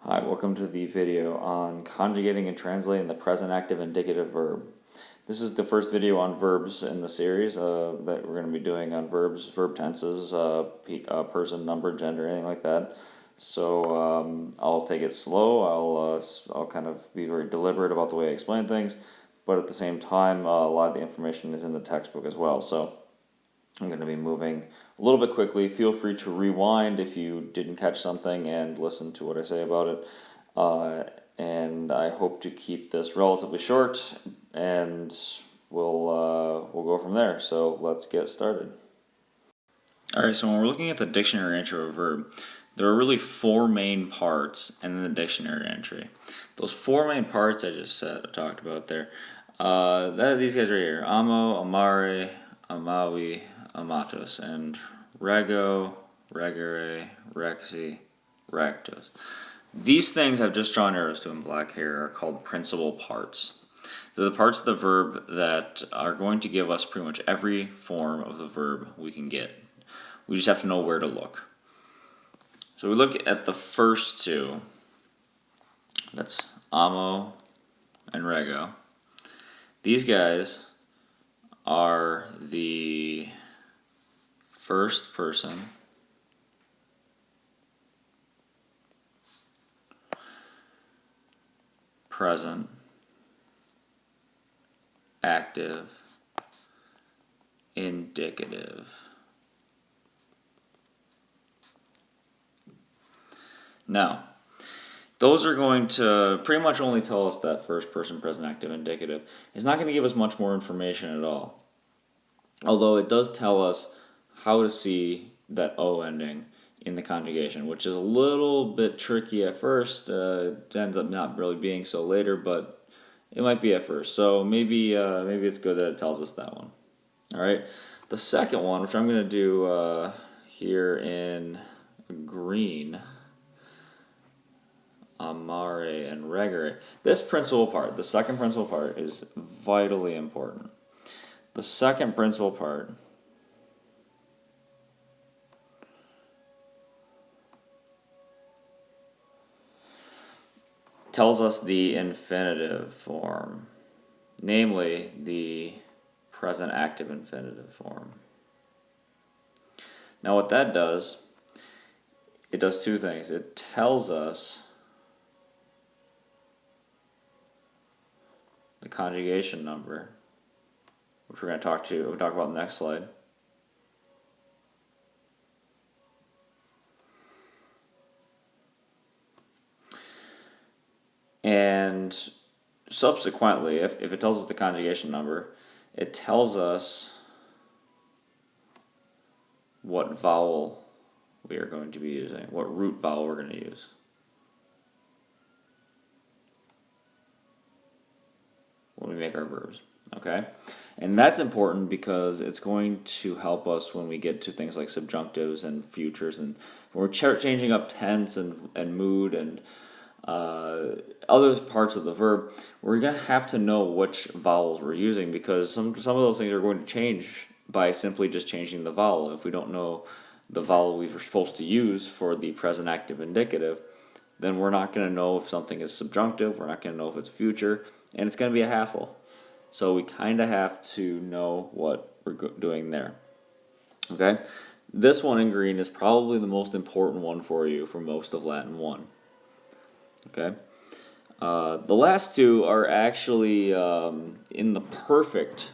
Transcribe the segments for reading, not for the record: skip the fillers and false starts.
Hi, welcome to the video on conjugating and translating the present active indicative verb. This is the first video on verbs in the series that we're going to be doing on verbs, verb tenses, person, number, gender, anything like that. So I'll take it slow. I'll kind of be very deliberate about the way I explain things, but at the same time, a lot of the information is in the textbook as well. So I'm going to be moving a little bit quickly. Feel free to rewind if you didn't catch something and listen to what I say about it. And I hope to keep this relatively short, and we'll go from there. So let's get started. All right. So when we're looking at the dictionary entry of a verb, there are really four main parts in the dictionary entry. Those four main parts I just talked about there. These guys right here: amo, amare, amawi, amatos, and rego, regere, rexi, rectos. These things I've just drawn arrows to in black here are called principal parts. They're the parts of the verb that are going to give us pretty much every form of the verb we can get. We just have to know where to look. So we look at the first two. That's amo and rego. These guys are the first person present active indicative. Now, those are going to pretty much only tell us that first person present active indicative. It's not going to give us much more information at all. Although it does tell us how to see that O ending in the conjugation, which is a little bit tricky at first. It ends up not really being so later, but it might be at first. So maybe it's good that it tells us that one. All right. The second one, which I'm going to do here in green, amare and regere. This principal part, the second principal part, is vitally important. The second principal part tells us the infinitive form, namely the present active infinitive form. Now what that does, it does two things. It tells us the conjugation number, which we'll talk about in the next slide. And subsequently, if it tells us the conjugation number, it tells us what vowel we are going to be using, what root vowel we're going to use. When we make our verbs, okay? And that's important because it's going to help us when we get to things like subjunctives and futures, and when we're changing up tense and mood and other parts of the verb. We're going to have to know which vowels we're using, because some of those things are going to change by simply just changing the vowel. If we don't know the vowel we were supposed to use for the present active indicative, then we're not going to know if something is subjunctive, we're not going to know if it's future, and it's going to be a hassle. So we kind of have to know what we're doing there. Okay? This one in green is probably the most important one for you for most of Latin 1. Okay? The last two are actually in the perfect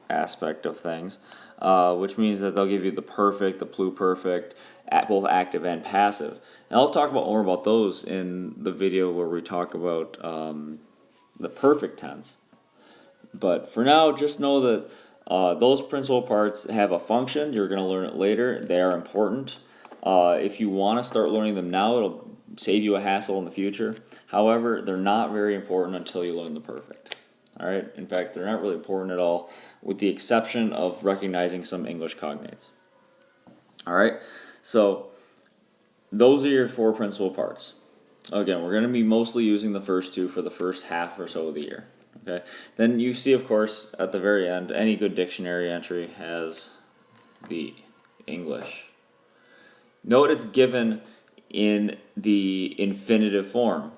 aspect of things, which means that they'll give you the perfect, the pluperfect, both active and passive. And I'll talk more about those in the video where we talk about the perfect tense. But for now, just know that those principal parts have a function. You're going to learn it later. They are important. If you want to start learning them now, it'll save you a hassle in the future. However, they're not very important until you learn the perfect. All right. In fact, they're not really important at all, with the exception of recognizing some English cognates. All right. So those are your four principal parts. Again, we're going to be mostly using the first two for the first half or so of the year. Okay. Then you see, of course, at the very end, any good dictionary entry has the English. Note it's given in the infinitive form.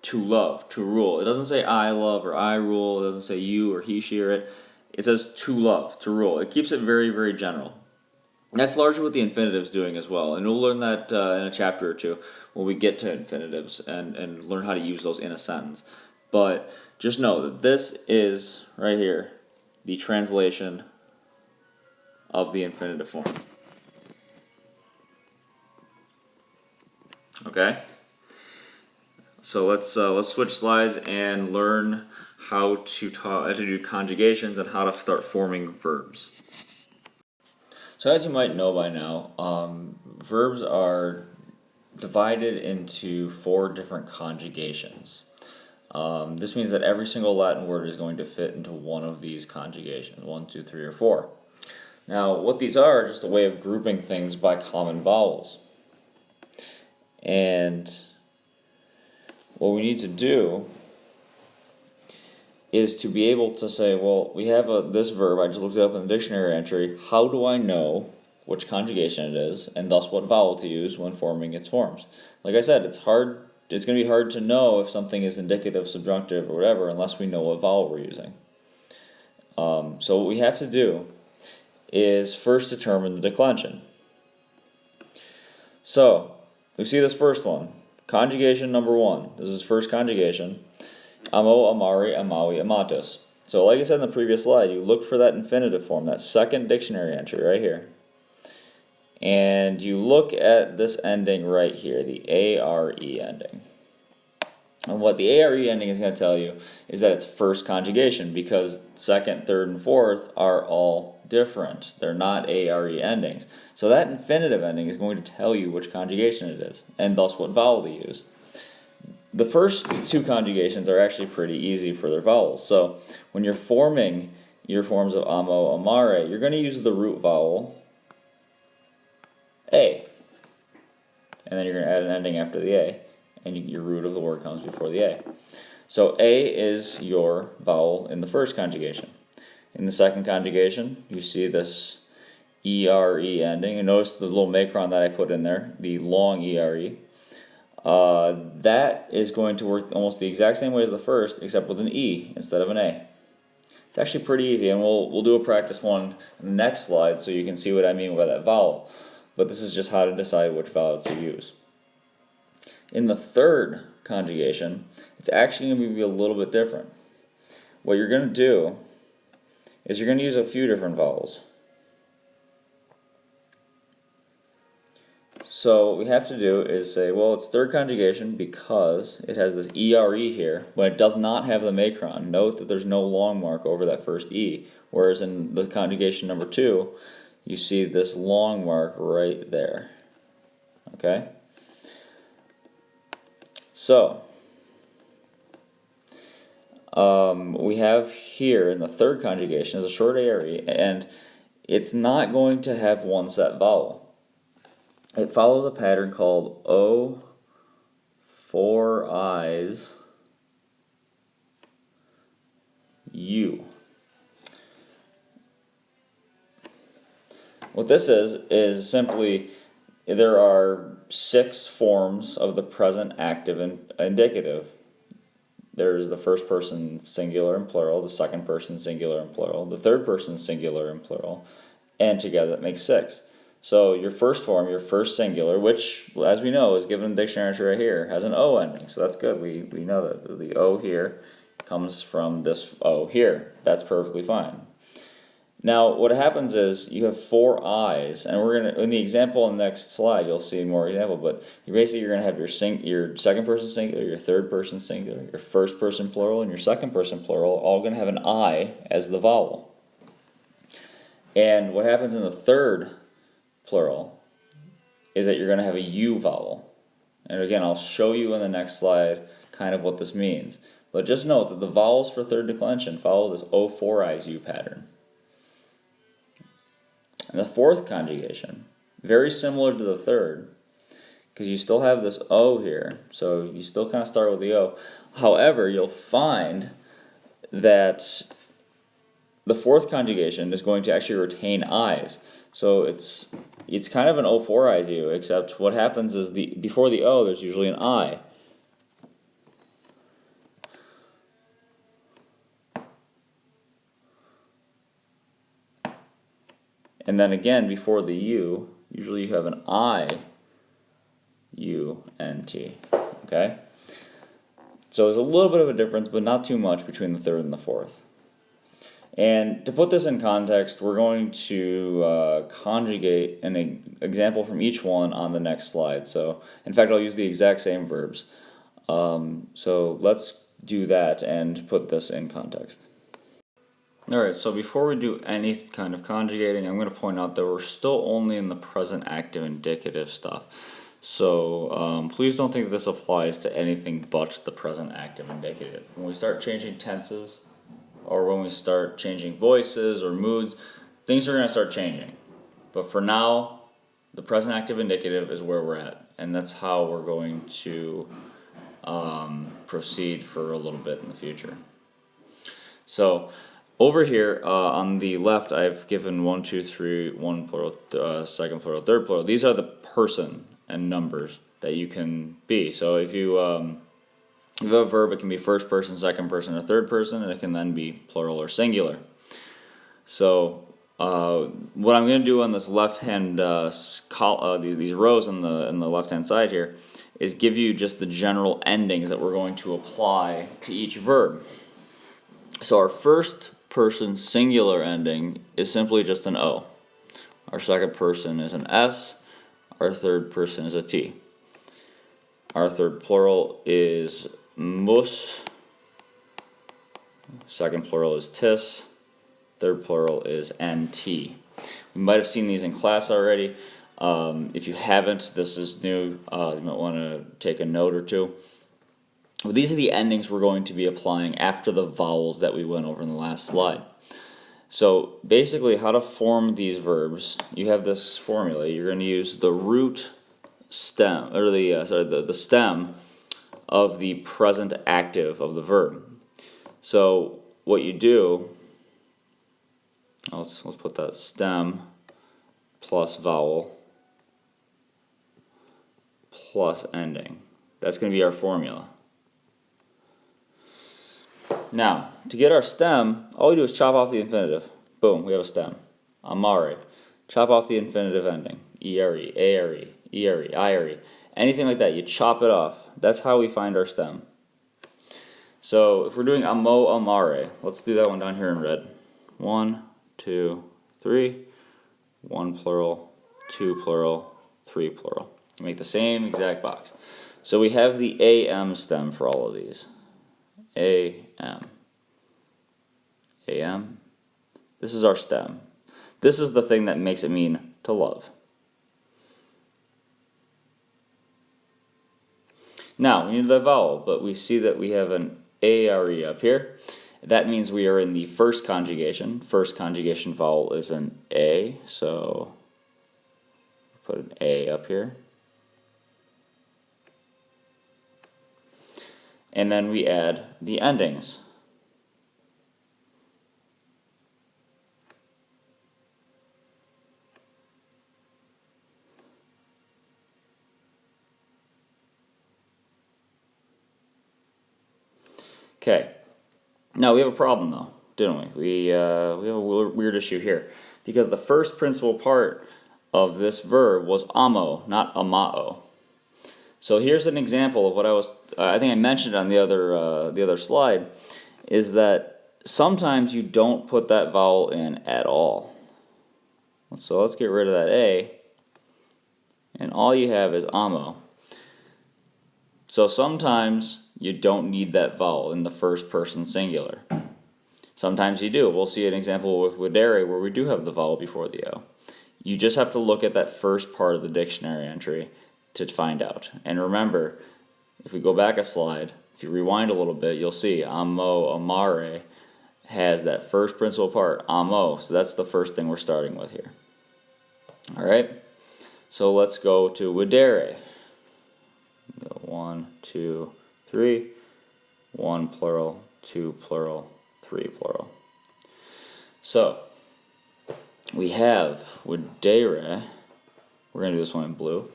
To love, to rule. It doesn't say I love or I rule. It doesn't say you or he, she, or it. It says to love, to rule. It keeps it very, very general. That's largely what the infinitive is doing as well. And we'll learn that in a chapter or two when we get to infinitives and learn how to use those in a sentence. But just know that this is, right here, the translation of the infinitive form. Okay? So let's switch slides and learn how to do conjugations and how to start forming verbs. So as you might know by now, verbs are divided into 4 different conjugations. This means that every single Latin word is going to fit into one of these conjugations, 1, 2, 3, or 4. Now, what these are just a way of grouping things by common vowels. And what we need to do is to be able to say, well, we have this verb, I just looked it up in the dictionary entry, how do I know which conjugation it is, and thus what vowel to use when forming its forms? Like I said, it's going to be hard to know if something is indicative, subjunctive, or whatever, unless we know what vowel we're using. So what we have to do is first determine the declension. So, we see this first one, conjugation number 1. This is first conjugation. Amo, amari, amawi, amatus. So like I said in the previous slide, you look for that infinitive form, that second dictionary entry right here. And you look at this ending right here, the ARE ending. And what the ARE ending is going to tell you is that it's first conjugation, because second, third, and fourth are all different. They're not ARE endings. So that infinitive ending is going to tell you which conjugation it is, and thus what vowel to use. The first 2 conjugations are actually pretty easy for their vowels. So when you're forming your forms of amo, amare, you're going to use the root vowel A. And then you're going to add an ending after the A. And your root of the word comes before the A. So A is your vowel in the first conjugation. In the second conjugation, you see this ERE ending. And notice the little macron that I put in there, the long ERE. That is going to work almost the exact same way as the first, except with an E instead of an A. It's actually pretty easy, and we'll do a practice one in the next slide so you can see what I mean by that vowel. But this is just how to decide which vowel to use. In the third conjugation, it's actually going to be a little bit different. What you're going to do is you're going to use a few different vowels. So what we have to do is say, well, it's third conjugation because it has this ERE here, but it does not have the macron. Note that there's no long mark over that first E, whereas in the conjugation number 2, you see this long mark right there. Okay? So, we have here in the third conjugation is a short ARE, and it's not going to have one set vowel. It follows a pattern called O, 4 I's, U. What this is simply there are 6 forms of the present active and indicative. There's the first person singular and plural, the second person singular and plural, the third person singular and plural, and together that makes 6. So your first form, your first singular, which, as we know, is given in the dictionary entry right here, has an O ending. So that's good. We know that the O here comes from this O here. That's perfectly fine. Now, what happens is you have 4 I's, and we're gonna in the example on the next slide, you'll see more example. But you're gonna have your second person singular, your third person singular, your first person plural, and your second person plural, all gonna have an I as the vowel. And what happens in the third plural is that you're going to have a U vowel. And again, I'll show you in the next slide kind of what this means. But just note that the vowels for third declension follow this O 4 I's U pattern. And the fourth conjugation, very similar to the third, because you still have this O here, so you still kind of start with the O. However, you'll find that the fourth conjugation is going to actually retain I's. So it's kind of an O4 IZU, except what happens is before the O, there's usually an I. And then again, before the U, usually you have an I-U-N-T, okay? So there's a little bit of a difference, but not too much between the third and the fourth. And to put this in context, we're going to conjugate an example from each one on the next slide. So, in fact, I'll use the exact same verbs. So let's do that and put this in context. Alright, so before we do any kind of conjugating, I'm going to point out that we're still only in the present active indicative stuff. So please don't think this applies to anything but the present active indicative. When we start changing tenses, or when we start changing voices or moods, things are going to start changing. But for now, the present active indicative is where we're at, and that's how we're going to proceed for a little bit in the future. So over here on the left, I've given 1, 2, 3, one plural, second plural, third plural. These are the person and numbers that you can be. So if you have a verb, it can be first person, second person, or third person, and it can then be plural or singular. So what I'm going to do on this left-hand these rows on the left-hand side here is give you just the general endings that we're going to apply to each verb. So our first person singular ending is simply just an O. Our second person is an S. Our third person is a T. Our third plural is mus. Second plural is tis. Third plural is nt. We might have seen these in class already. If you haven't, this is new. You might want to take a note or two. Well, these are the endings we're going to be applying after the vowels that we went over in the last slide. So basically, how to form these verbs, you have this formula. You're going to use the root stem, or the stem of the present active of the verb. So what you do, let's put that stem plus vowel plus ending. That's going to be our formula. Now, to get our stem, all we do is chop off the infinitive. Boom, we have a stem. Amare. Chop off the infinitive ending. E-R-E, A-R-E, E-R-E, I-R-E. Anything like that, you chop it off. That's how we find our stem. So, if we're doing amo, amare, let's do that one down here in red. 1, 2, 3. 1 plural, 2 plural, 3 plural. You make the same exact box. So we have the AM stem for all of these. AM. AM. This is our stem. This is the thing that makes it mean to love. Now, we need the vowel, but we see that we have an ARE up here. That means we are in the first conjugation. First conjugation vowel is an A, so put an A up here. And then we add the endings. Okay. Now we have a problem though, didn't we? We have a weird issue here because the first principal part of this verb was amo, not amao. So here's an example of what I think I mentioned on the other slide, is that sometimes you don't put that vowel in at all. So let's get rid of that A, and all you have is amo. So sometimes you don't need that vowel in the first person singular. Sometimes you do. We'll see an example with videre where we do have the vowel before the O. You just have to look at that first part of the dictionary entry to find out. And remember, if we go back a slide, if you rewind a little bit, you'll see amo, amare has that first principal part, amo. So that's the first thing we're starting with here. Alright, so let's go to videre. Go 1, 2, 3. 1 plural, 2 plural, 3 plural. So we have videre We're going to do this one in blue.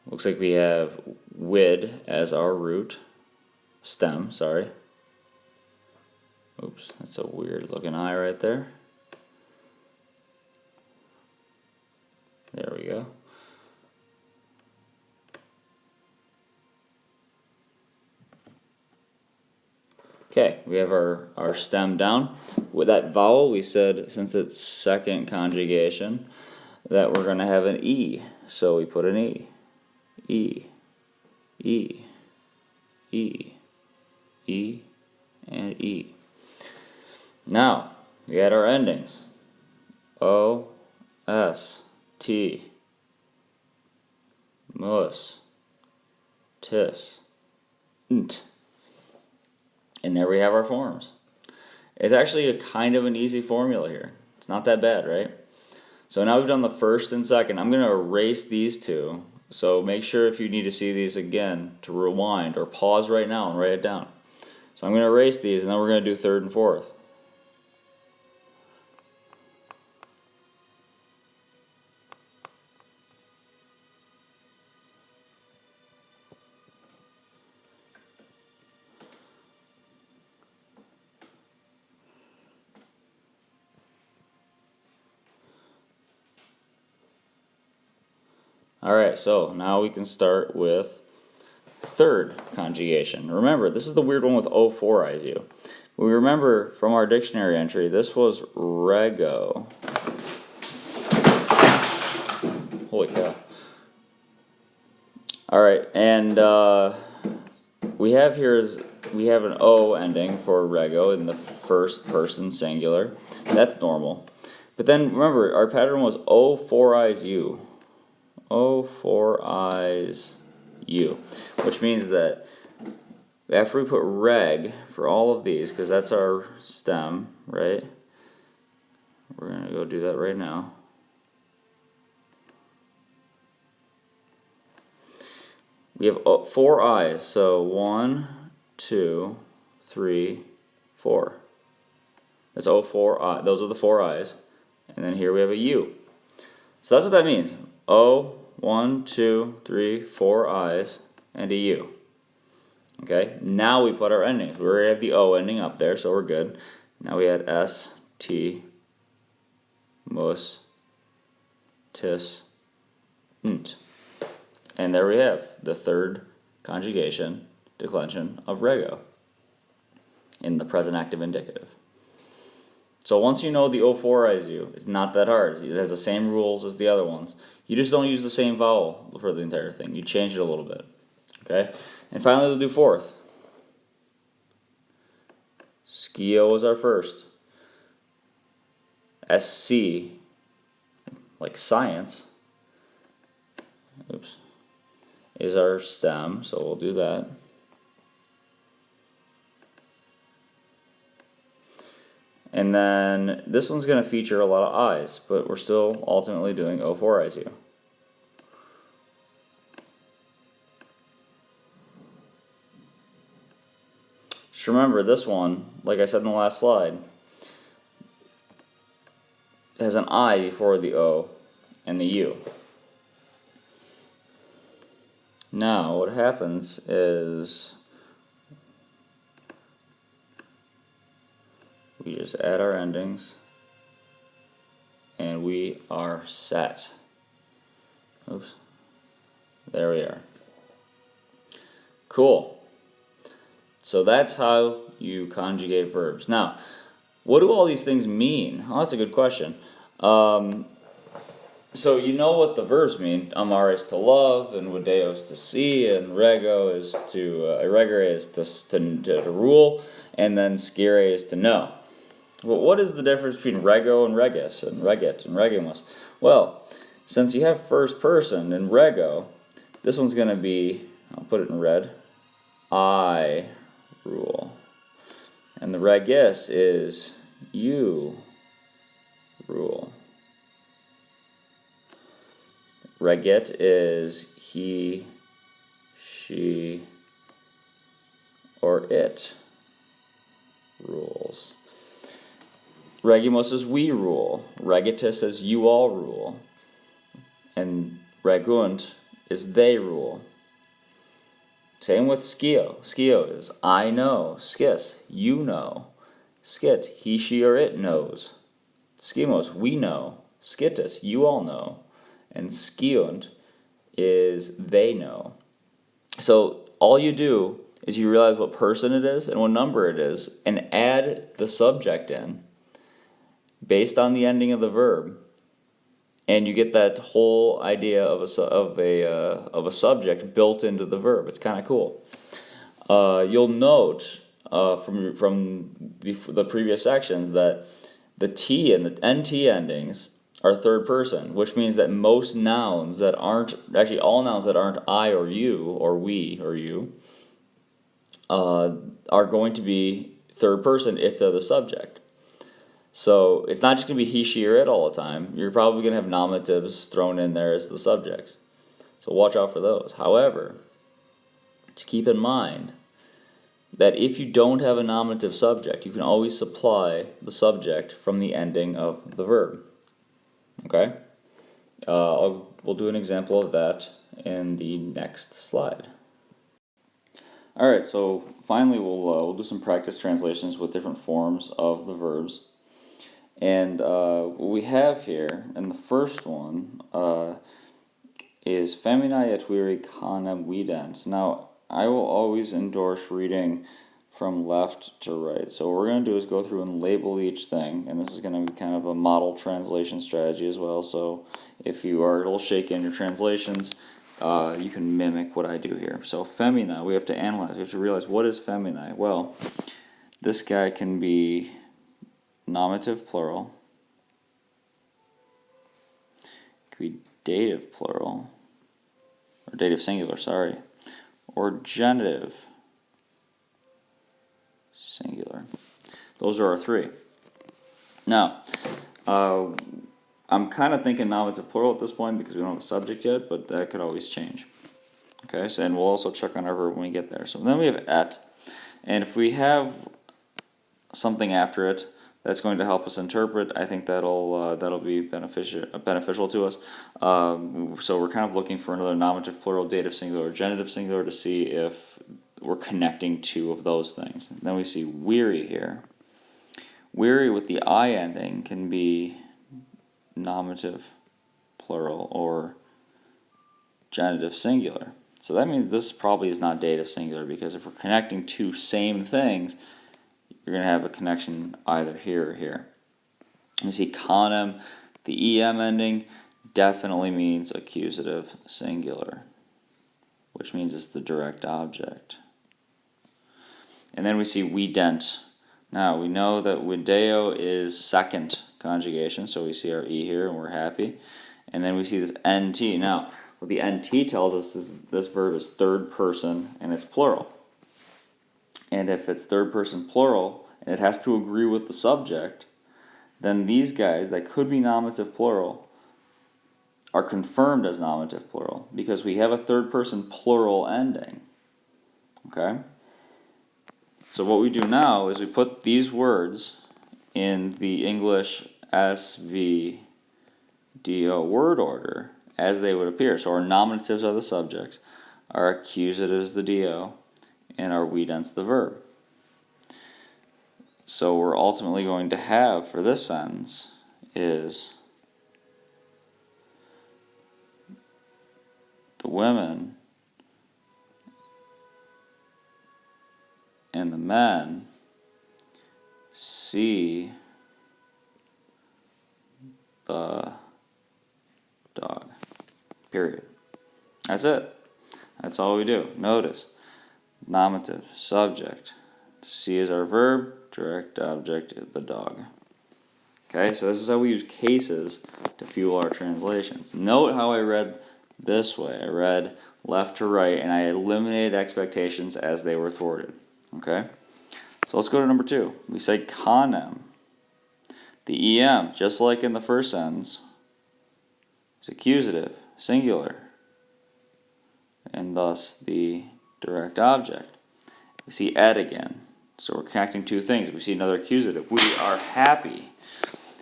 Looks like we have wid as our root. Stem, sorry. Oops, that's a weird looking I right there. There we go. Okay, we have our stem down. With that vowel, we said, since it's second conjugation, that we're going to have an E. So we put an E. E. E. E. E. And E. Now, we had our endings. O. S. T. Mus. Tis. Nt. And there we have our forms. It's actually a kind of an easy formula here. It's not that bad, right? So now we've done the first and second. I'm going to erase these two. So make sure if you need to see these again to rewind or pause right now and write it down. So I'm going to erase these and then we're going to do third and fourth. Alright, so now we can start with third conjugation. Remember, this is the weird one with O4ISU. We remember from our dictionary entry, this was rego. Holy cow. Alright, and we have an O ending for rego in the first person singular. That's normal. But then remember, our pattern was O4ISU. O4ISU, which means that after we put reg for all of these, because that's our stem, right? We're going to go do that right now. We have 4 I's, so 1, 2, 3, 4. That's O4I. Those are the 4 I's. And then here we have a U. So that's what that means. O, 1, 2, 3, 4 I's, and a U. Okay, now we put our endings. We already have the O ending up there, so we're good. Now we add S, T, mus, tis, nt. And there we have the third conjugation, declension of rego in the present active indicative. So once you know the O4ISU, it's not that hard. It has the same rules as the other ones. You just don't use the same vowel for the entire thing. You change it a little bit. Okay? And finally, we'll do fourth. Skio is our first. SC, like science, oops, is our stem, so we'll do that. And then this one's going to feature a lot of I's, but we're still ultimately doing O4ISU. Just remember this one, like I said in the last slide, has an I before the O and the U. Now what happens is we just add our endings and we are set. Oops. There we are. Cool. So that's how you conjugate verbs. Now, what do all these things mean? Oh, that's a good question. So you know what the verbs mean. Amare is to love, and video is to see, and rego is to regere is to rule, and then scire is to know. Well, what is the difference between rego and regis, and regit and regimus? Well, since you have first person in rego, this one's going to be, I'll put it in red, I rule. And the regis is you rule. Regit is he, she, or it rules. Regimus is we rule. Regitus is you all rule. and regunt is they rule. Same with skio. Skio is I know. Skis, you know. Skit, he, she, or it knows. Skimos, we know. Skitus, you all know. And skiunt is they know. So all you do is you realize what person it is and what number it is, and add the subject in based on the ending of the verb, and you get that whole idea of a subject built into the verb. It's kind of cool. You'll note from the previous sections that the T and the NT endings are third person, which means that most nouns that aren't, actually all nouns that aren't I or you or we or you, are going to be third person if they're the subject. So it's not just going to be he, she, or it all the time. You're probably going to have nominatives thrown in there as the subjects. So watch out for those. However, just keep in mind that if you don't have a nominative subject, you can always supply the subject from the ending of the verb. Okay? We'll do an example of that in the next slide. Alright, so finally we'll do some practice translations with different forms of the verbs. And what we have here, in the first one, is feminae et viri canem vident. Now, I will always endorse reading from left to right. So what we're going to do is go through and label each thing, and this is going to be kind of a model translation strategy as well. So if you are a little shaky in your translations, you can mimic what I do here. So femina, we have to analyze. We have to realize, what is feminae? Well, this guy can be nominative plural, it could be dative plural, or dative singular, sorry, or genitive singular. Those are our three. Now, I'm kind of thinking nominative plural at this point because we don't have a subject yet, but that could always change. Okay, so, and we'll also check on our verb when we get there. So then we have et, and if we have something after it that's going to help us interpret, I think that'll be beneficial to us. So we're kind of looking for another nominative plural, dative singular, or genitive singular to see if we're connecting two of those things. And then we see weary here. Weary with the I ending can be nominative plural or genitive singular. So that means this probably is not dative singular, because if we're connecting two same things, you're going to have a connection either here or here. You see canem, the em ending, definitely means accusative singular, which means it's the direct object. And then we see vident. Now, we know that video is second conjugation, so we see our e here and we're happy. And then we see this nt. Now, what the nt tells us is this verb is third person and it's plural. And if it's third person plural and it has to agree with the subject, then these guys that could be nominative plural are confirmed as nominative plural because we have a third person plural ending. Okay? So what we do now is we put these words in the English SVDO word order as they would appear. So our nominatives are the subjects, our accusatives the DO, and our vident's the verb. So we're ultimately going to have for this sentence is the women and the men see the dog. Period. That's it. That's all we do. Notice. Nominative, subject. See is our verb, direct object, the dog. Okay, so this is how we use cases to fuel our translations. Note how I read this way. I read left to right, and I eliminated expectations as they were thwarted. Okay, so let's go to number 2. We say canem. The em, just like in the first sentence, is accusative, singular, and thus the direct object. We see et again, so we're connecting two things. We see another accusative. We are happy,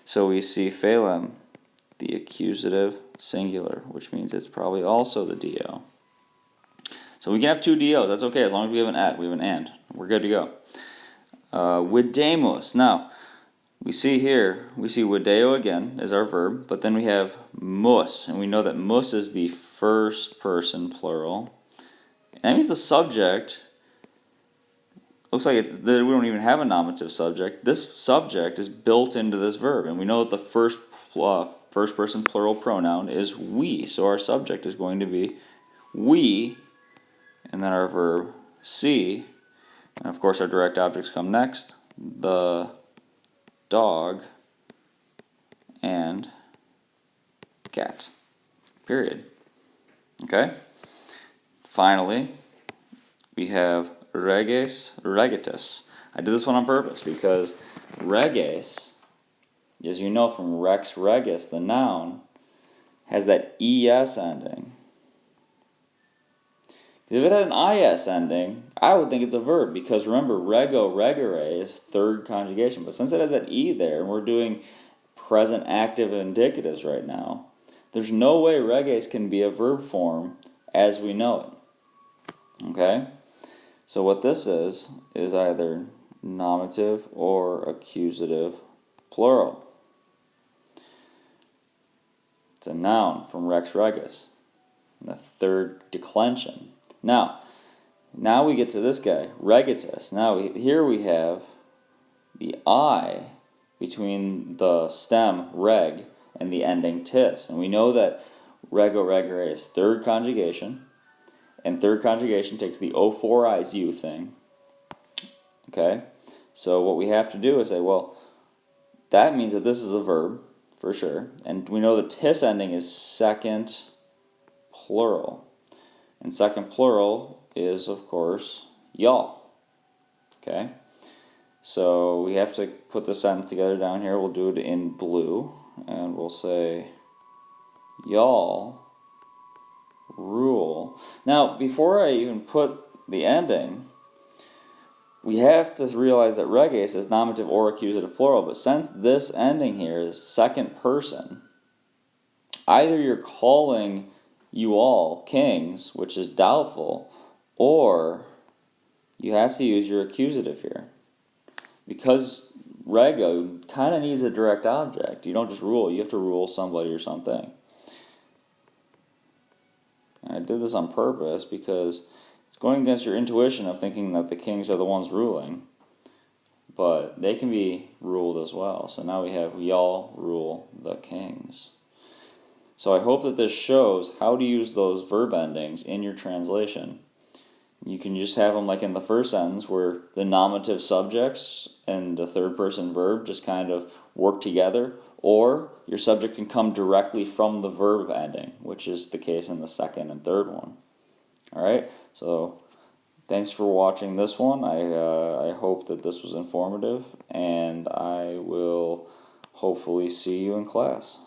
so we see phalem, the accusative singular, which means it's probably also the DO. So we can have two DOs, that's okay, as long as we have an at, we have an and. We're good to go. Videmus. Now, we see video again as our verb, but then we have mus, and we know that mus is the first person plural. And that means the subject, looks like that we don't even have a nominative subject. This subject is built into this verb, and we know that the first person plural pronoun is we, so our subject is going to be we, and then our verb see, and of course our direct objects come next, the dog and cat, period. Okay? Finally, we have reges, regitus. I did this one on purpose because reges, as you know from rex regis, the noun, has that es ending. If it had an is ending, I would think it's a verb, because remember, rego, regere is third conjugation. But since it has that e there, and we're doing present active indicatives right now, there's no way reges can be a verb form as we know it. Okay? So what this is either nominative or accusative plural. It's a noun from rex regis, the third declension. Now we get to this guy, regitus. Now here we have the I between the stem reg and the ending tis. And we know that rego, regere is third conjugation. And third conjugation takes the O4 I's U thing. Okay? So what we have to do is say, well, that means that this is a verb, for sure. And we know the tis ending is second plural. And second plural is, of course, y'all. Okay? So we have to put the sentence together down here. We'll do it in blue. And we'll say, y'all rule. Now, before I even put the ending, we have to realize that reges is nominative or accusative plural. But since this ending here is second person, either you're calling you all kings, which is doubtful, or you have to use your accusative here. Because rego kind of needs a direct object. You don't just rule, you have to rule somebody or something. And I did this on purpose because it's going against your intuition of thinking that the kings are the ones ruling. But they can be ruled as well. So now we have y'all rule the kings. So I hope that this shows how to use those verb endings in your translation. You can just have them like in the first sentence where the nominative subjects and the third person verb just kind of work together, or your subject can come directly from the verb ending, which is the case in the second and third one. Alright, so thanks for watching this one. I hope that this was informative, and I will hopefully see you in class.